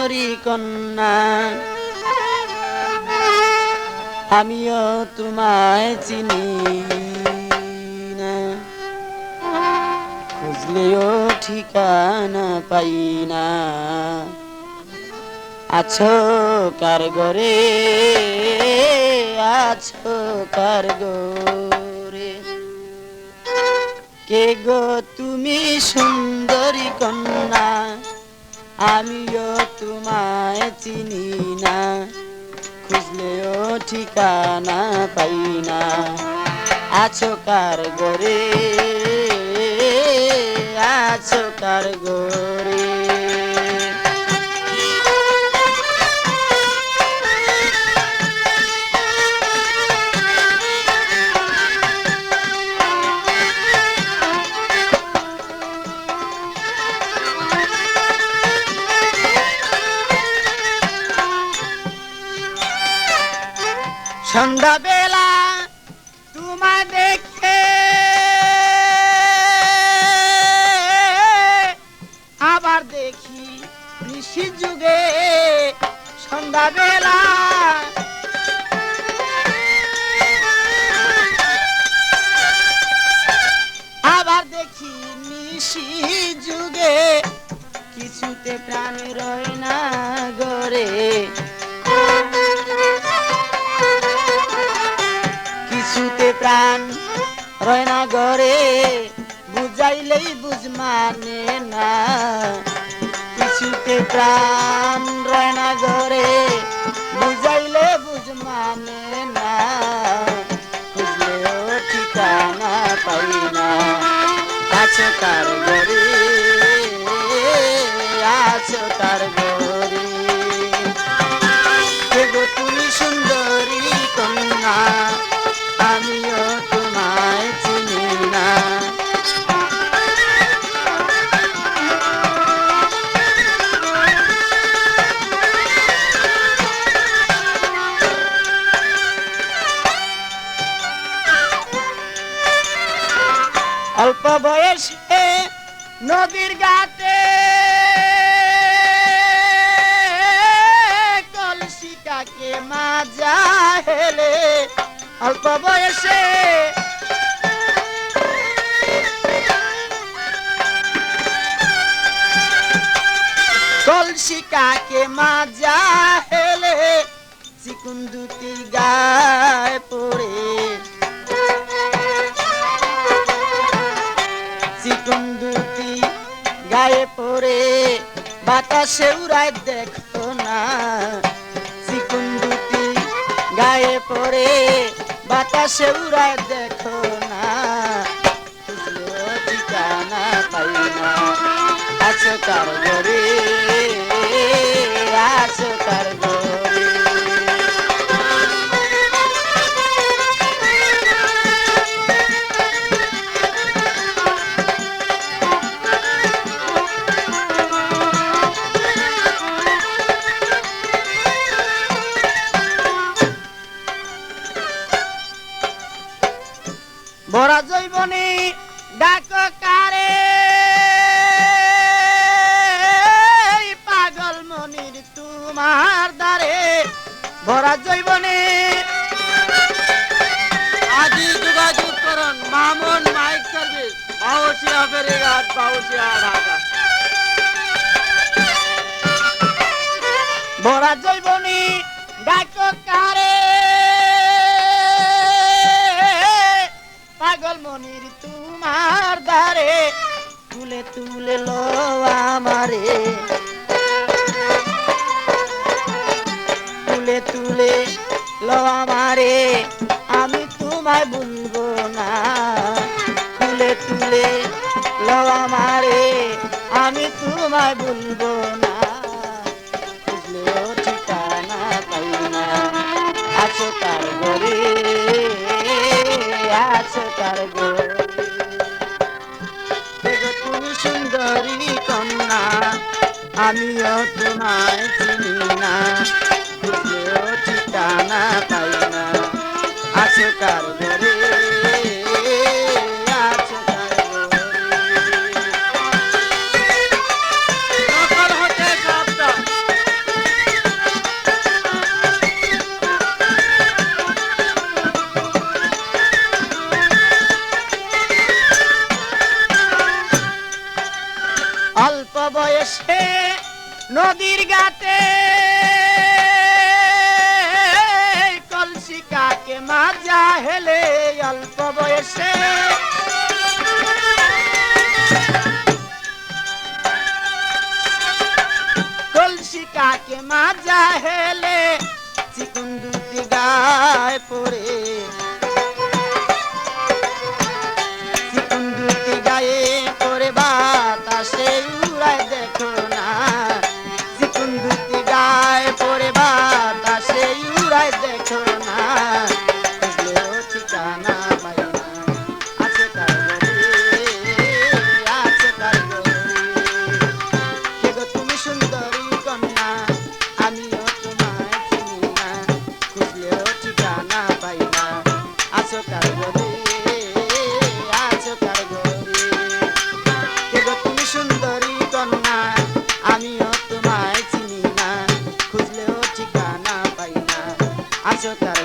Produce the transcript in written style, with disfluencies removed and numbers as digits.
সুন্দরী কন্যা আমিও তোমায় চিনি না, খুঁজলেও ঠিকানা পাই না। আছো কার ঘরে, আছো কার ঘরে, কে গো তুমি সুন্দরী কন্যা আমিও তোমায় চিনি না, খুঁজলেও ঠিকানা পাই না। আছো কার ঘরে, আছো কার ঘরে। সন্ধ্যা বেলা তোমায় দেখে আবার দেখি নিশি যুগে, সন্ধ্যা বেলা আবার দেখি নিশি যুগে, কিছুতে প্রাণ রয় না গরে, কিছুতে প্রাণ রয় না ঘরে, বুঝাইলেই বুঝ মানে না, কিছুতে প্রাণ রয় না ঘরে, বুঝাইলে বুঝ মানে না, খুঁজলেও ঠিকানা পাই না। আছো কার ঘরে, আছো কার ঘরে, কে গো তুমি সুন্দরী কন্যা আমিও তোমায় চিনি না। অল্প বয়সে নদীর ঘাটে কলসিকাকে মাজা হেলে, অল্প বয়সে কলসিকাকে মাজা হেলে, চিকুন দুটি গায়ে পড়ে, চিকুন দুটি গায়ে পড়ে বাতাসে উড়ায় দেখো না, চিকুন দুটি গায়ে পড়ে বাতাসে উড়ায় দেখো না, খুঁজলেও ঠিকানা পাই না। আছো কার ঘরে, আছো কার ঘরে, ভরা জৈবনে ডাক কারে, পাগল মনির তোমার দ্বারে, ভরা জৈবনে আদি যোগাযোগ করুন মামুন মাইক সার্ভিস, বাউসিয়া ফেরিঘাট, বাউসিয়া ঢাকা। ভরা জৈবনে ডাক কারে, পাগল মনির তোমার দ্বারে, তুলে তুলে লো আমারে, তুলে তুলে লো আমারে, আমি তোমায় ভুলবো না, তুলে তুলে লো আমারে, আমি তোমায় ভুলবো না, খুঁজলেও ঠিকানা পাই না। আছো কার ঘরে, আছো কার ঘরে, দেখো তুমি সুন্দরী কন্যা আমিও তোমায় চিনি না, খুঁজলেও ঠিকানা পাই না। আছো কার ঘরে, আছো কার ঘরে, নকল হতে সাবধান। বয়সে নদীর ঘাটে কলসি কাকে মাজা হেলে অল্প বয়সে কলসি কাকে মাজা হেলে চিকুন দুটি গায়ে পড়ে চিকুন দুটি গায়ে পড়ে বাতাসে উড়ায় দেখো না চিকুন দুটি গায়ে পড়ে বাতাসে উড়ায় দেখো না খুঁজলেও ঠিকানা পাই না আছে কার ঘরে আছে কার ঘরে কে গো তুমি সুন্দরী কন্যা আমিও তোমায় চিনি না খুঁজলেও ঠিকানা পাই না আছো কার ঘরে আছো কার ঘরে কে গো তুমি সুন্দরী কন্যা আমিও তোমায় চিনি না খুঁজলেও ঠিকানা পাই না আছো কার